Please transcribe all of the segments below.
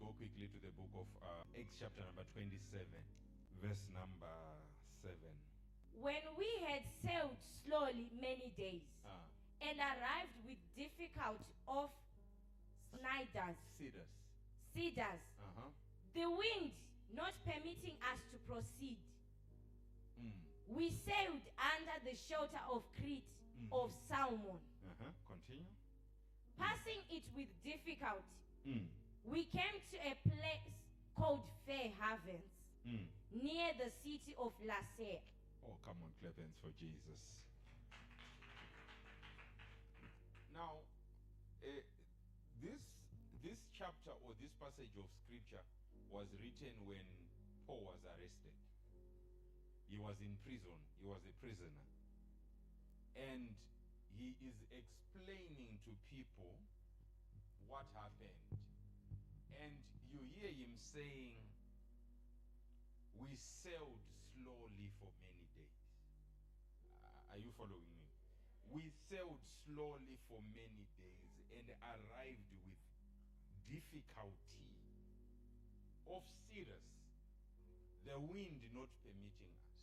go quickly to the book of Acts chapter number 27, verse number 7. When we had sailed slowly many days and arrived with difficulty off Cedars, the wind not permitting us to proceed, we sailed under the shelter of Crete of Salmon. Continue. Passing it with difficulty, we came to a place called Fair Havens, near the city of Lasea. Oh, come on, clap hands for Jesus. Now, this chapter or this passage of scripture was written when Paul was arrested. He was in prison. He was a prisoner. And he is explaining to people what happened. And you hear him saying, we sailed slowly for many days. Are you following me? We sailed slowly for many days and arrived with difficulty of Cedars, the wind not permitting us.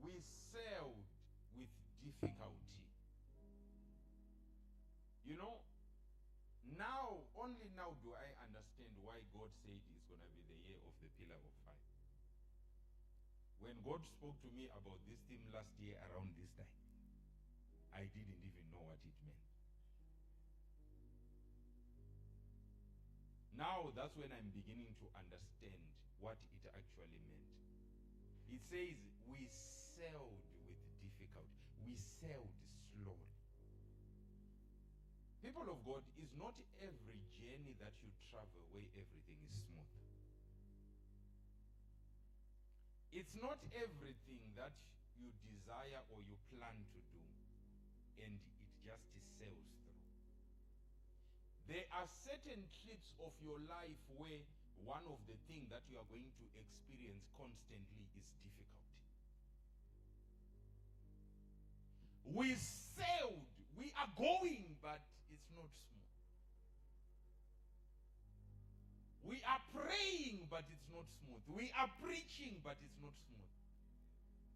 We sailed with difficulty. You know, only now do I understand why God said it's going to be the year of the pillar of fire. When God spoke to me about this theme last year around this time, I didn't even know what it meant. Now that's when I'm beginning to understand what it actually meant. It says we sailed with difficulty. We sailed slowly. People of God, is not every journey that you travel where everything is smooth. It's not everything that you desire or you plan to do and it just sails through. There are certain trips of your life where one of the things that you are going to experience constantly is difficulty. We sailed, we are going, but it's not smooth. We are praying, but it's not smooth. We are preaching, but it's not smooth.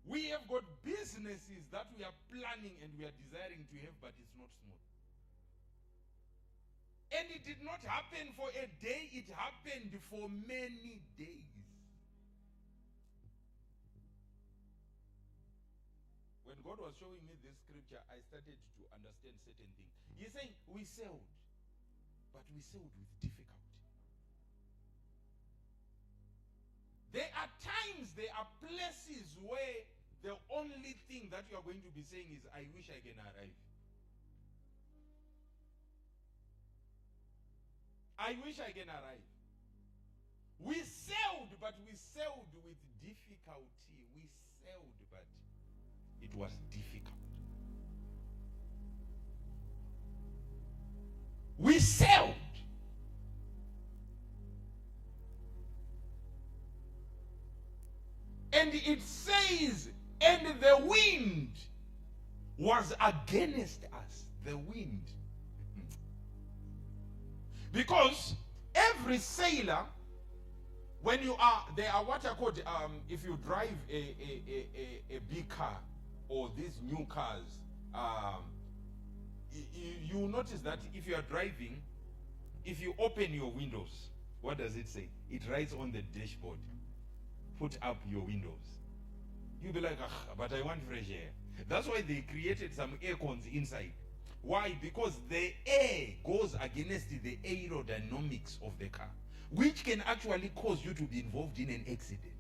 We have got businesses that we are planning and we are desiring to have, but it's not smooth. And it did not happen for a day, it happened for many days. When God was showing me this scripture, I started to understand certain things. He's saying, we sailed, but we sailed with difficulty. There are times, there are places where the only thing that you are going to be saying is, I wish I can arrive. I wish I can arrive. We sailed, but we sailed with difficulty. We sailed, but it was difficult. We sailed. And it says, and the wind was against us. The wind. Because every sailor, when you are, there are what are called, if you drive a big car or these new cars, you notice that if you are driving, if you open your windows, what does it say? It writes on the dashboard, put up your windows. You'll be like, but I want fresh air. That's why they created some air cons inside. Why? Because the air goes against the aerodynamics of the car, which can actually cause you to be involved in an accident.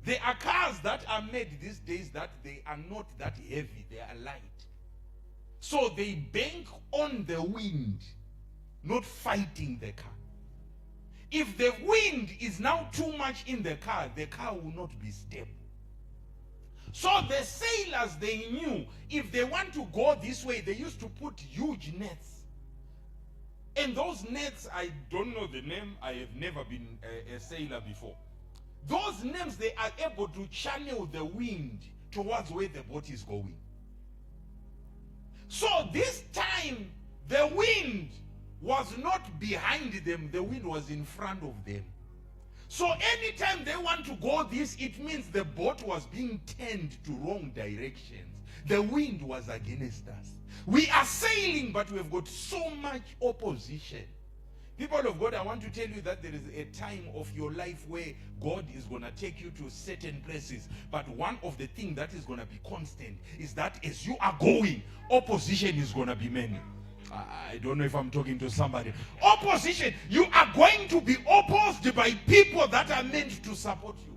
There are cars that are made these days that they are not that heavy, they are light. So they bank on the wind, not fighting the car. If the wind is now too much in the car will not be stable. So the sailors, they knew if they want to go this way, they used to put huge nets. And those nets, I don't know the name, I have never been a sailor before. Those nets, they are able to channel the wind towards where the boat is going. So this time, the wind was not behind them, the wind was in front of them. So anytime they want to go this, it means the boat was being turned to wrong directions. The wind was against us. We are sailing, but we've got so much opposition. People of God, I want to tell you that there is a time of your life where God is going to take you to certain places. But one of the things that is going to be constant is that as you are going, opposition is going to be many. I don't know if I'm talking to somebody. Opposition. You are going to be opposed by people that are meant to support you.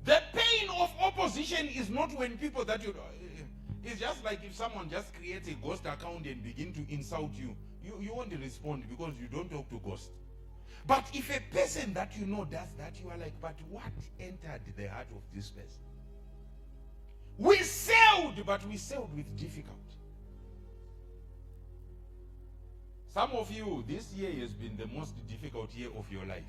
The pain of opposition is not when people that you... It's just like if someone just creates a ghost account and begin to insult you. You won't respond because you don't talk to ghosts. But if a person that you know does that, you are like, but what entered the heart of this person? We sailed, but we sailed with difficulty. Some of you, this year has been the most difficult year of your life.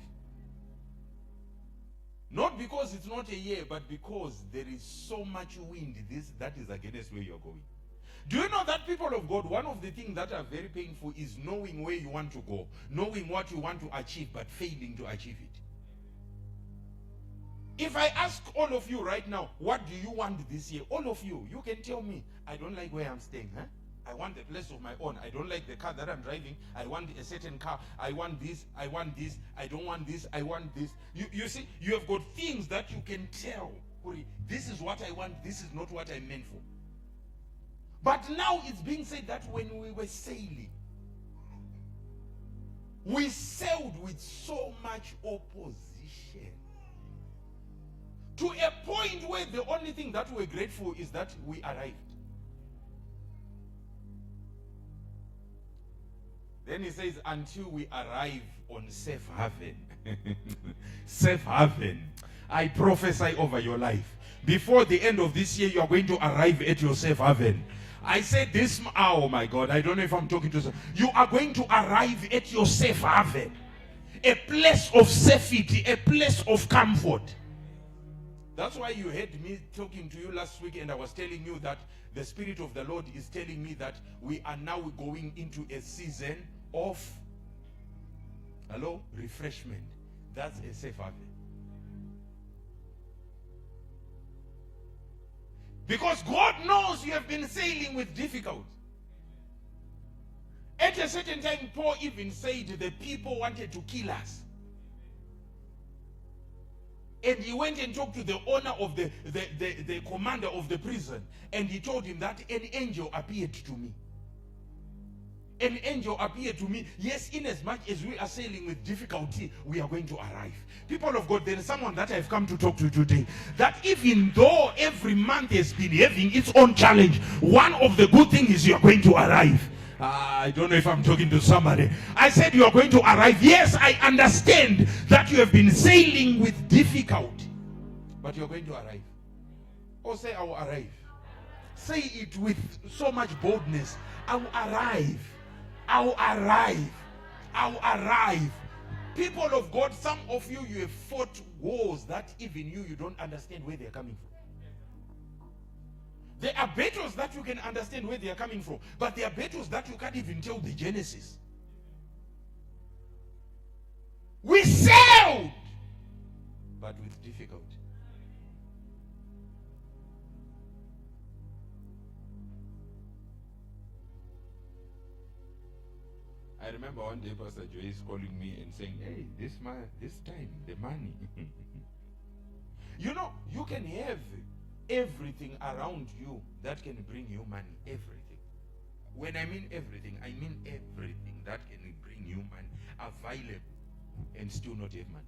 Not because it's not a year, but because there is so much wind that is against where you're going. Do you know that, people of God, one of the things that are very painful is knowing where you want to go, knowing what you want to achieve, but failing to achieve it. If I ask all of you right now, what do you want this year? All of you, you can tell me, I don't like where I'm staying, huh? I want a place of my own. I don't like the car that I'm driving. I want a certain car. I want this. I want this. I don't want this. I want this. You see, you have got things that you can tell. This is what I want. This is not what I'm meant for. But now it's being said that when we were sailing, we sailed with so much opposition. To a point where the only thing that we're grateful is that we arrived. Then he says, until we arrive on safe haven. Safe haven. I prophesy over your life. Before the end of this year, you are going to arrive at your safe haven. I said this, oh my God, I don't know if I'm talking to someone. You are going to arrive at your safe haven. A place of safety, a place of comfort. That's why you heard me talking to you last week, and I was telling you that the Spirit of the Lord is telling me that we are now going into a season of refreshment. That's a safe haven. Because God knows you have been sailing with difficulty. At a certain time, Paul even said the people wanted to kill us. And he went and talked to the owner of the commander of the prison. And he told him that an angel appeared to me. An angel appeared to me. Yes, in as much as we are sailing with difficulty, we are going to arrive. People of God, there is someone that I've come to talk to today. That even though every month has been having its own challenge, one of the good things is you are going to arrive. I don't know if I'm talking to somebody. I said you are going to arrive. Yes, I understand that you have been sailing with difficulty, but you're going to arrive. Or say, I will arrive. Say it with so much boldness. I will arrive. I will arrive. I will arrive. People of God, some of you have fought wars that even you don't understand where they're coming from. There are battles that you can understand where they are coming from, but there are battles that you can't even tell the genesis. We sailed, but with difficulty. I remember one day Pastor Joyce calling me and saying, hey, this time, the money. You know, you can have everything around you that can bring you money. Everything. When I mean everything, I mean everything that can bring you money available and still not have money.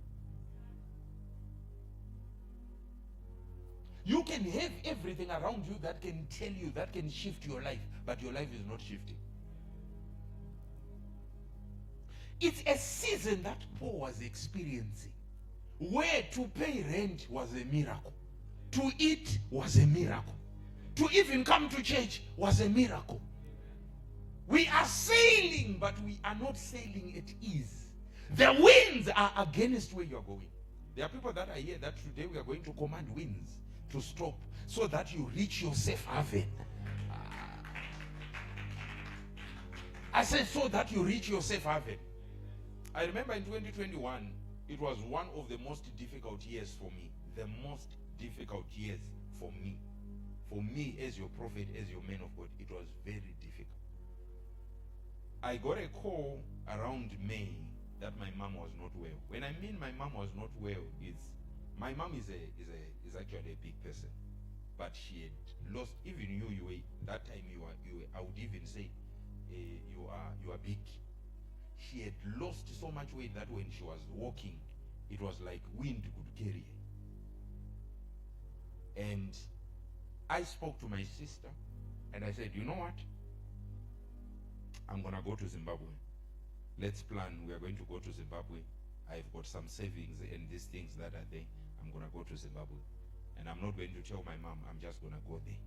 You can have everything around you that can tell you, that can shift your life, but your life is not shifting. It's a season that Paul was experiencing where to pay rent was a miracle. To eat was a miracle. To even come to church was a miracle. We are sailing, but we are not sailing at ease. The winds are against where you are going. There are people that are here that today we are going to command winds to stop so that you reach your safe haven. I said, so that you reach your safe haven. I remember in 2021, it was one of the most difficult years for me. The most difficult years for me. For me, as your prophet, as your man of God, it was very difficult. I got a call around May that my mom was not well. When I mean my mom was not well, my mom is actually a big person, but she had lost. Even you were that time. You were. I would even say, you are big. She had lost so much weight that when she was walking, it was like wind could carry her. And I spoke to my sister, and I said, you know what? I'm gonna go to Zimbabwe. Let's plan. We are going to go to Zimbabwe. I've got some savings and these things that are there. I'm gonna go to Zimbabwe, and I'm not going to tell my mom. I'm just gonna go there.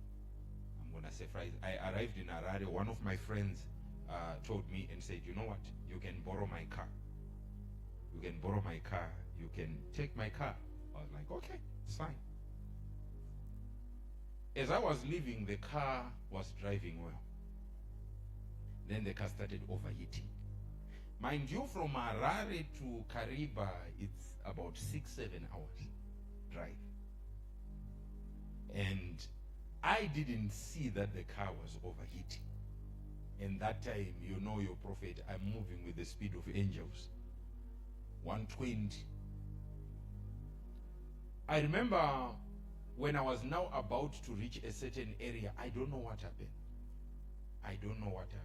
I'm gonna surprise. I arrived in Harare. One of my friends told me and said, you know what? You can borrow my car. You can borrow my car. You can take my car. I was like, okay, it's fine. As I was leaving, the car was driving well. Then the car started overheating. Mind you, from Harare to Kariba, it's about 6-7 hours drive. And I didn't see that the car was overheating. And that time, you know your prophet, I'm moving with the speed of angels. 120. I remember when I was now about to reach a certain area, I don't know what happened. I don't know what happened.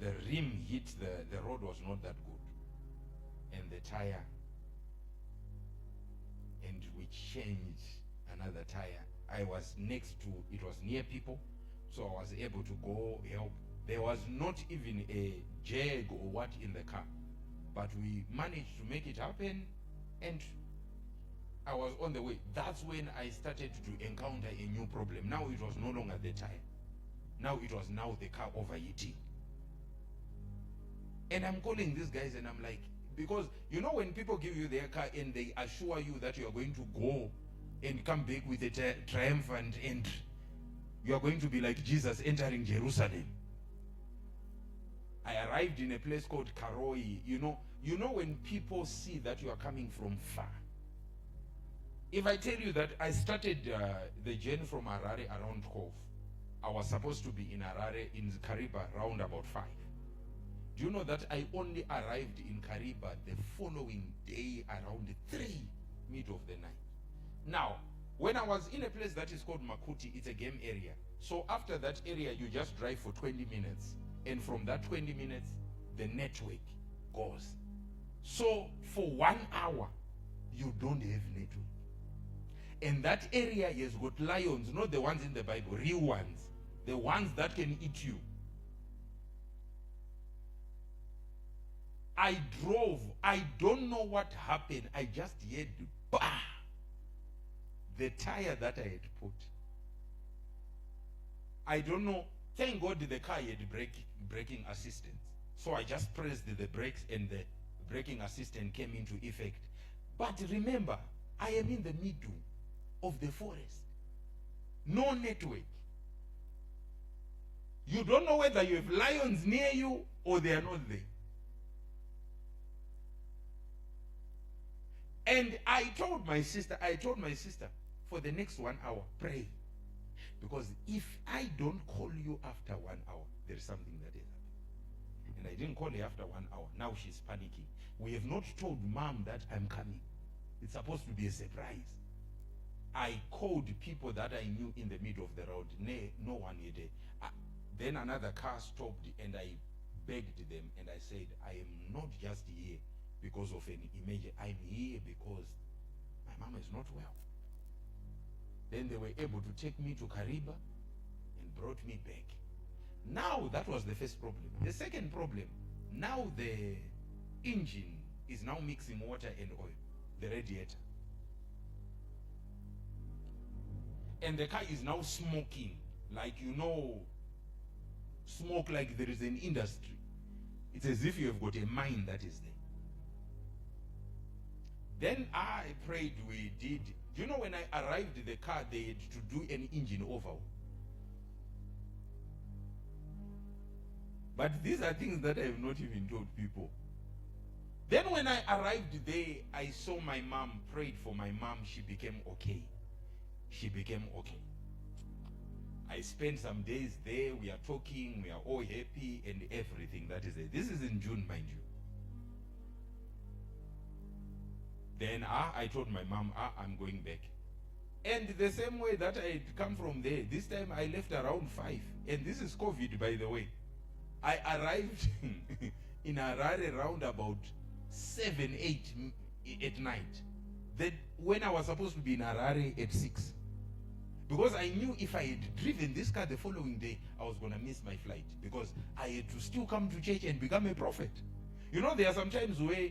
The rim hit, the road was not that good. And the tire, and we changed another tire. I was next to, it was near people, so I was able to go help. There was not even a jag or what in the car, but we managed to make it happen, and I was on the way. That's when I started to encounter a new problem. Now it was no longer the tire. Now it was the car overheating. And I'm calling these guys and I'm like, because you know when people give you their car and they assure you that you are going to go and come back with a triumphant entry, you are going to be like Jesus entering Jerusalem. I arrived in a place called Karoi. You know when people see that you are coming from far. If I tell you that I started the journey from Harare around 12, I was supposed to be in Harare, in Kariba, around about 5. Do you know that I only arrived in Kariba the following day around 3, mid of the night? Now, when I was in a place that is called Makuti, it's a game area. So after that area, you just drive for 20 minutes. And from that 20 minutes, the network goes. So for 1 hour, you don't have network. And that area has got lions, not the ones in the Bible, real ones. The ones that can eat you. I drove. I don't know what happened. I just heard, bah! The tire that I had put. I don't know. Thank God the car had braking assistance. So I just pressed the brakes and the braking assistant came into effect. But remember, I am in the middle of the forest. No network. You don't know whether you have lions near you or they are not there. And I told my sister, for the next 1 hour, pray. Because if I don't call you after 1 hour, there is something that is happening. And I didn't call her after 1 hour. Now she's panicking. We have not told mom that I'm coming. It's supposed to be a surprise. I called people that I knew in the middle of the road. No one had. Then another car stopped and I begged them and I said, I am not just here because of an emergency. I'm here because my mom is not well. Then they were able to take me to Kariba and brought me back. Now that was the first problem. The second problem, now the engine is now mixing water and oil, the radiator. And the car is now smoking, like smoke like there is an industry. It's as if you have got a mine that is there. Then I prayed, we did. Do you know when I arrived in the car, they had to do an engine overhaul. But these are things that I have not even told people. Then when I arrived there, I saw my mom, prayed for my mom. She became okay. She became okay. I spent some days there. We are talking. We are all happy and everything that is there. This is in June, mind you. Then I told my mom, I'm going back. And the same way that I had come from there, this time I left around 5. And this is COVID, by the way. I arrived in Harare around about 7, 8 at night. Then when I was supposed to be in Harare at 6. Because I knew if I had driven this car the following day, I was going to miss my flight. Because I had to still come to church and become a prophet. You know, there are some times where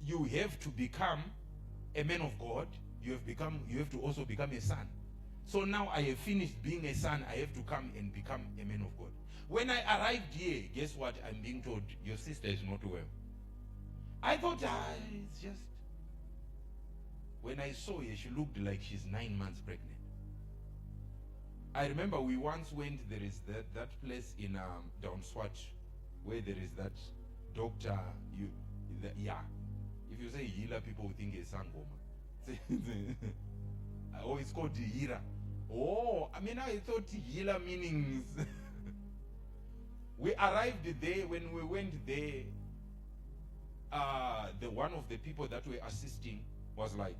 you have to become a man of God. You have to also become a son. So now I have finished being a son. I have to come and become a man of God. When I arrived here, guess what? I'm being told, your sister is not well. I thought, it's just... When I saw her, she looked like she's 9 months pregnant. I remember we once went, there is that place in down Swat, where there is that doctor, if you say healer, people will think it's Sangoma. Oh, it's called healer. Oh, I mean, I thought healer meanings. We arrived there. When we went there, the one of the people that were assisting was like,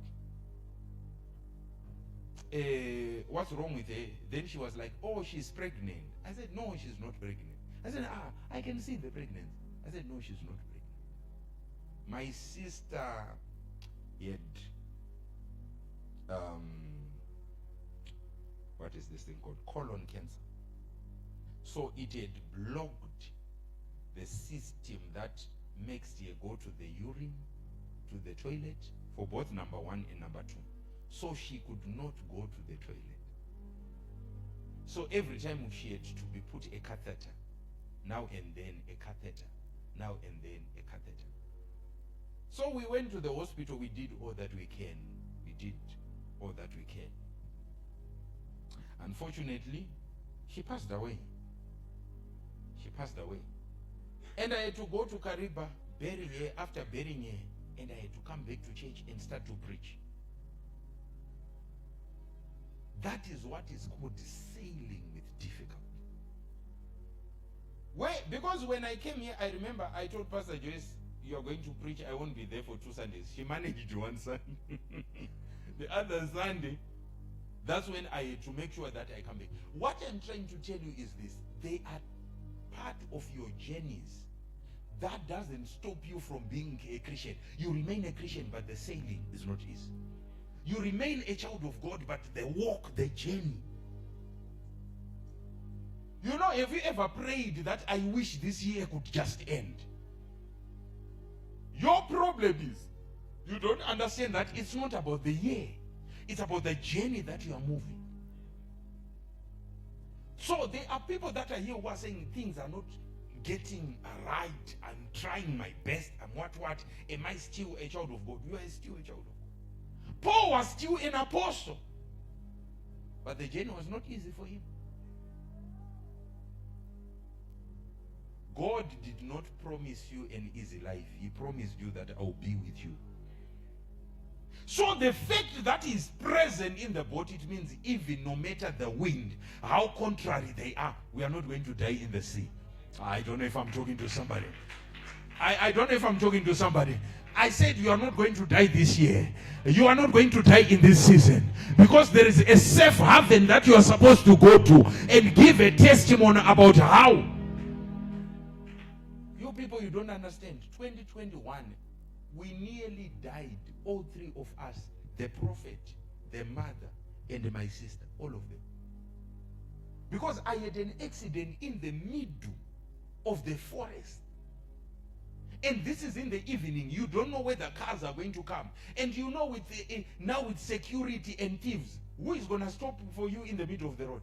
what's wrong with her? Then she was like, oh, she's pregnant. I said, no, she's not pregnant. I said, I can see the pregnancy. I said, no, she's not pregnant. My sister had what is this thing called? Colon cancer. So it had blocked the system that makes her go to the urine, to the toilet, for both number 1 and number 2. So she could not go to the toilet. So every time she had to be put a catheter, now and then a catheter, now and then a catheter. So we went to the hospital. We did all that we can. We did all that we can. Unfortunately, she passed away. She passed away. And I had to go to Kariba, bury her. After burying her, and I had to come back to church and start to preach. That is what is called sailing with difficulty. Because when I came here, I remember I told Pastor Joyce, you are going to preach, I won't be there for 2 Sundays. She managed one Sunday. The other Sunday, that's when I had to make sure that I come back. What I'm trying to tell you is this. They are part of your journeys. That doesn't stop you from being a Christian. You remain a Christian, but the sailing is not easy. You remain a child of God, but the walk, the journey. You know, have you ever prayed that I wish this year could just end? Your problem is you don't understand that it's not about the year. It's about the journey that you are moving. So there are people that are here who are saying things are not getting right. I'm trying my best. I'm what? Am I still a child of God? You are still a child of God. Paul was still an apostle. But the journey was not easy for him. God did not promise you an easy life. He promised you that I'll be with you. So the fact that He is present in the boat, it means even no matter the wind, how contrary they are, we are not going to die in the sea. I don't know if I'm talking to somebody. I don't know if I'm talking to somebody. I said you are not going to die this year. You are not going to die in this season. Because there is a safe haven that you are supposed to go to and give a testimony about how. You people, you don't understand. 2021, we nearly died. All 3 of us. The prophet, the mother, and my sister. All of them. Because I had an accident in the middle of the forest. And this is in the evening. You don't know where the cars are going to come. And you know now with security and thieves, who is going to stop for you in the middle of the road?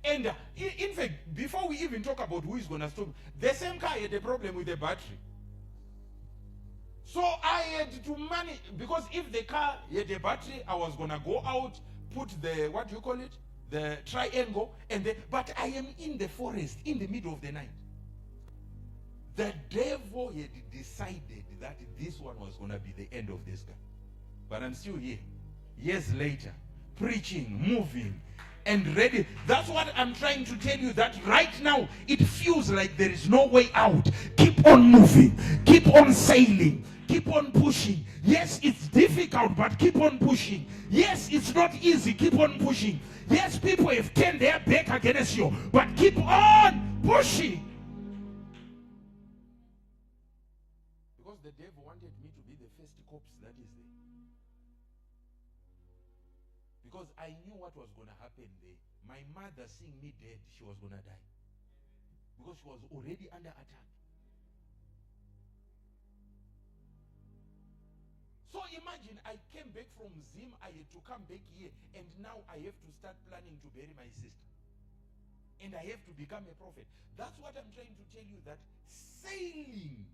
And in fact, before we even talk about who is going to stop, the same car had a problem with the battery. So I had to manage, because if the car had a battery, I was going to go out, put the, what do you call it? The triangle, but I am in the forest in the middle of the night. The devil had decided that this one was going to be the end of this guy. But I'm still here. Years later, preaching, moving, and ready. That's what I'm trying to tell you, that right now it feels like there is no way out. Keep on moving. Keep on sailing. Keep on pushing. Yes, it's difficult, but keep on pushing. Yes, it's not easy. Keep on pushing. Yes, people have turned their back against you, but keep on pushing. Because the devil wanted me to be the first corpse that is there. Because I knew what was going to happen there. My mother, seeing me dead, she was going to die. Because she was already under attack. So imagine I came back from Zim, I had to come back here, and now I have to start planning to bury my sister. And I have to become a prophet. That's what I'm trying to tell you, that sailing,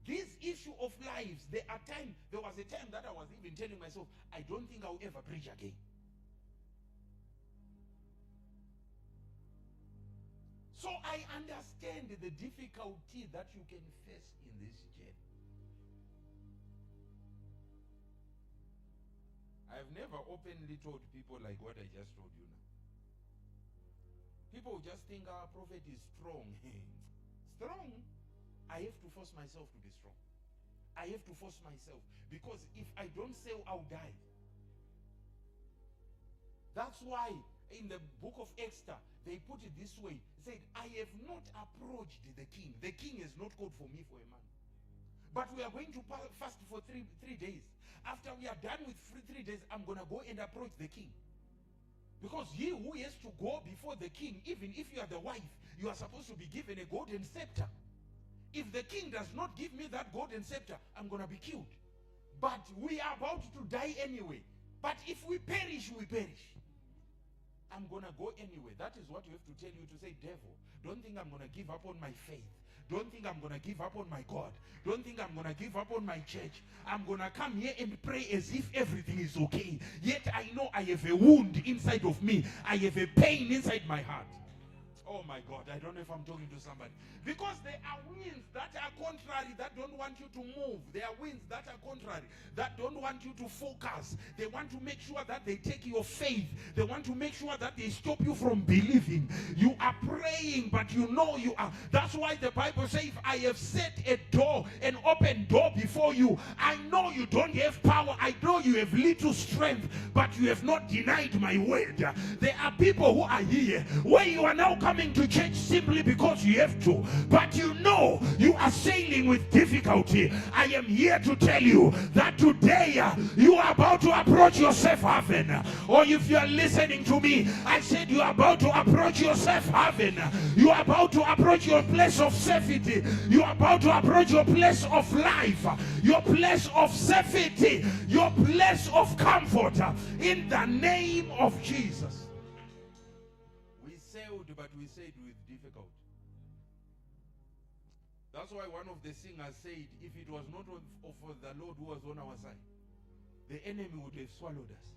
this issue of lives, there was a time that I was even telling myself, I don't think I'll ever preach again. So I understand the difficulty that you can face in this journey. I've never openly told people like what I just told you now. People just think our prophet is strong. Strong? I have to force myself to be strong. I have to force myself. Because if I don't sail, I'll die. That's why in the book of Esther, they put it this way. They said, I have not approached the king. The king has not called for me for a month. But we are going to fast for three days. After we are done with 3 days, I'm going to go and approach the king. Because he who has to go before the king, even if you are the wife, you are supposed to be given a golden scepter. If the king does not give me that golden scepter, I'm going to be killed. But we are about to die anyway. But if we perish, we perish. I'm going to go anyway. That is what you have to tell you, to say, devil, don't think I'm going to give up on my faith. Don't think I'm going to give up on my God. Don't think I'm going to give up on my church. I'm going to come here and pray as if everything is okay. Yet I know I have a wound inside of me. I have a pain inside my heart. Oh my God, I don't know if I'm talking to somebody. Because there are winds that are contrary, that don't want you to move. There are winds that are contrary, that don't want you to focus. They want to make sure that they take your faith. They want to make sure that they stop you from believing. You are praying, but you know you are. That's why the Bible says, I have set a door, an open door before you. I know you don't have power. I know you have little strength, but you have not denied my word. There are people who are here where you are now coming to church simply because you have to, but you know you are sailing with difficulty. I am here to tell you that today you are about to approach your safe haven. Or if you are listening to me, I said you are about to approach your safe haven. You are about to approach your place of safety. You are about to approach your place of life, your place of safety, your place of comfort, in the name of Jesus. But we said with difficulty. That's why one of the singers said, if it was not for the Lord who was on our side, the enemy would have swallowed us.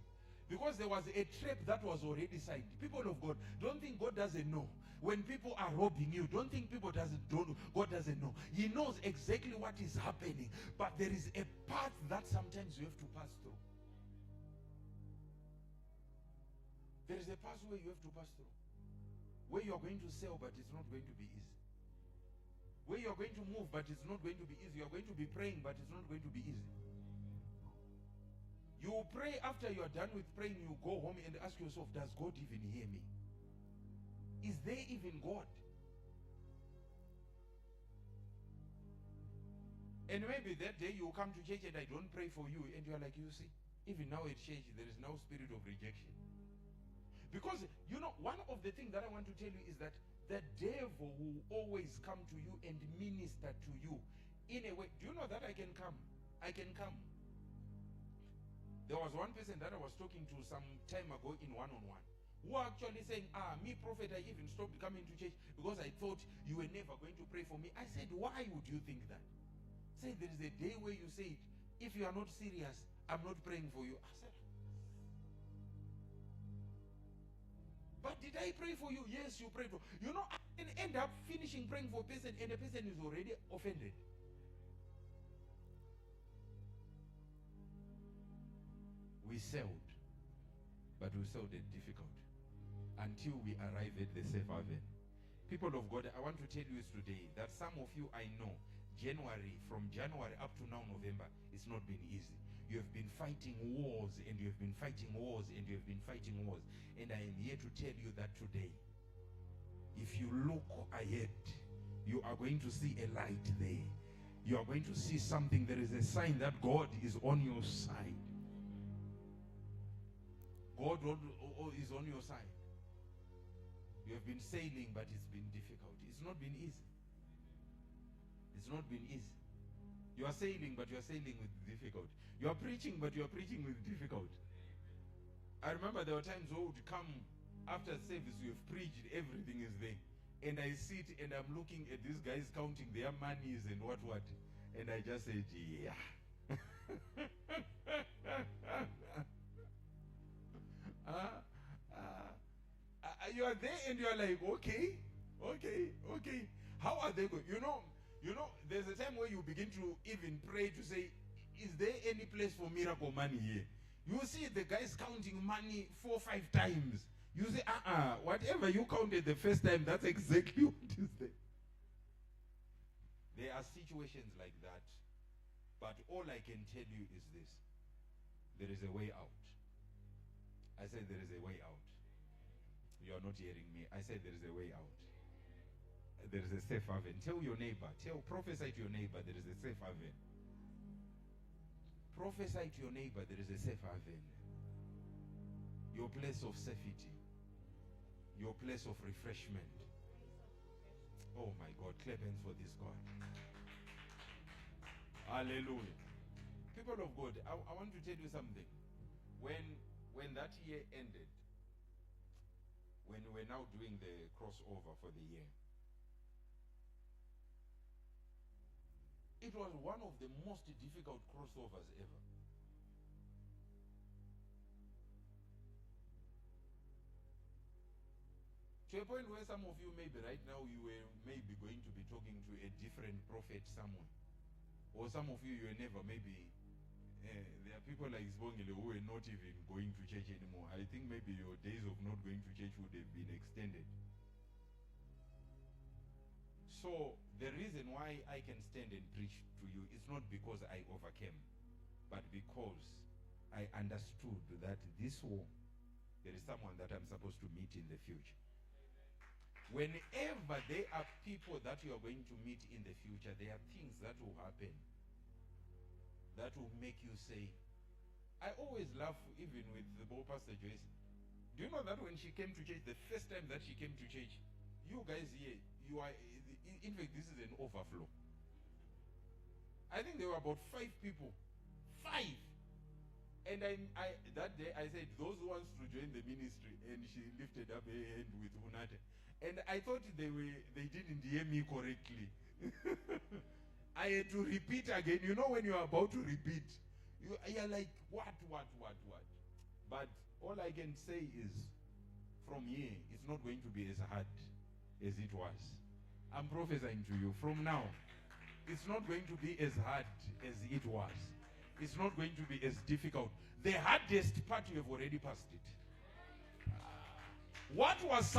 Because there was a trap that was already set. People of God, don't think God doesn't know. When people are robbing you, don't think God doesn't know. He knows exactly what is happening. But there is a path that sometimes you have to pass through. There is a pathway you have to pass through. Where you are going to sail, but it's not going to be easy. Where you are going to move, but it's not going to be easy. You are going to be praying, but it's not going to be easy. You will pray. After you are done with praying, you go home and ask yourself, does God even hear me? Is there even God? And maybe that day you will come to church and I don't pray for you, and you are like, you see, even now at church there is no spirit of rejection. Because, you know, one of the things that I want to tell you is that the devil will always come to you and minister to you in a way. Do you know that I can come? I can come. There was one person that I was talking to some time ago in one-on-one, who are actually saying, me prophet, I even stopped coming to church because I thought you were never going to pray for me. I said, why would you think that? Say, there is a day where you say, if you are not serious, I'm not praying for you. I said, but did I pray for you? Yes, you prayed for. You know, I And end up finishing praying for a person and the person is already offended. We sailed, but we sailed it difficult until we arrive at the safe haven. People of God, I want to tell you today that some of you I know, from January up to now November, it's not been easy. You have been fighting wars and you have been fighting wars and you have been fighting wars. And I am here to tell you that today, if you look ahead, you are going to see a light there. You are going to see something. There is a sign that God is on your side. God is on your side. You have been sailing, but it's been difficult. It's not been easy. It's not been easy. You are sailing, but you are sailing with difficulty. You are preaching, but you are preaching with difficulty. I remember there were times where would come after service, you have preached, everything is there. And I sit and I'm looking at these guys counting their monies and what. And I just said, yeah. You are there and you are like, okay. How are they going? You know, there's a time where you begin to even pray to say, is there any place for miracle money here? You see the guys counting money 4 or 5 times. You say, whatever you counted the first time, that's exactly what is there. There are situations like that. But all I can tell you is this. There is a way out. I said there is a way out. You are not hearing me. I said there is a way out. There is a safe haven. Tell your neighbor. Prophesy to your neighbor there is a safe haven. Prophesy to your neighbor there is a safe haven. Your place of safety. Your place of refreshment. Oh my God, clap hands for this God. Hallelujah. People of God, I want to tell you something. When that year ended, when we're now doing the crossover for the year, it was one of the most difficult crossovers ever. To a point where some of you maybe right now you were maybe going to be talking to a different prophet somewhere. Or some of you were never maybe, there are people like Zbongile who were not even going to church anymore. I think maybe your days of not going to church would have been extended. So the reason why I can stand and preach to you is not because I overcame, but because I understood that this war, there is someone that I'm supposed to meet in the future. Whenever there are people that you are going to meet in the future, there are things that will happen that will make you say, I always laugh even with the Pastor Joyce. Do you know that when she came to church, the first time that she came to church, you guys here, you are, in fact, this is an overflow. I think there were about 5 people. 5! And that day I said, those who wants to join the ministry, and she lifted up her hand with Unate. And I thought they didn't hear me correctly. I had to repeat again. You know when you are about to repeat, you're like, what? But all I can say is, from here, it's not going to be as hard as it was. I'm prophesying to you. From now, it's not going to be as hard as it was. It's not going to be as difficult. The hardest part, you have already passed it. What was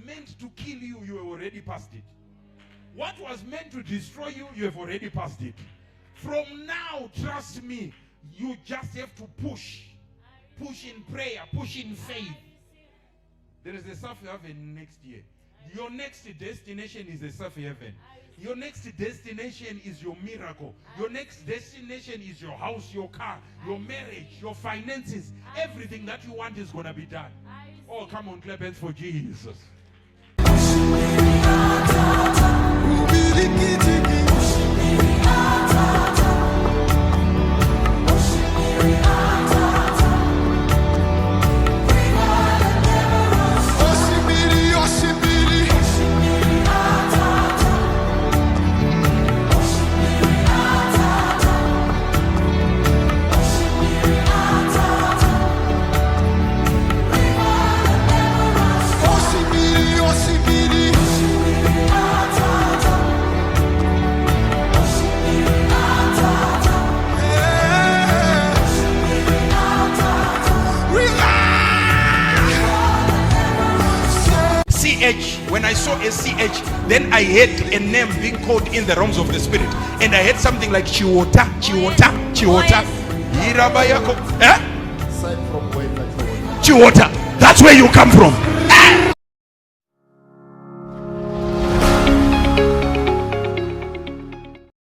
meant to kill you, you have already passed it. What was meant to destroy you, you have already passed it. From now, trust me, you just have to push. Push in prayer, push in faith. There is a safe haven next year. Your next destination is a safe haven. Your next destination is your miracle. Your next destination is your house, your car, your marriage, your finances. Everything that you want is going to be done. Oh, come on, clap hands for Jesus. Oshimiri When I saw a CH, then I had a name being called in the realms of the spirit. And I had something like Chiwota. Hirabayako. Eh? Aside from where that you Chiwota. That's where you come from.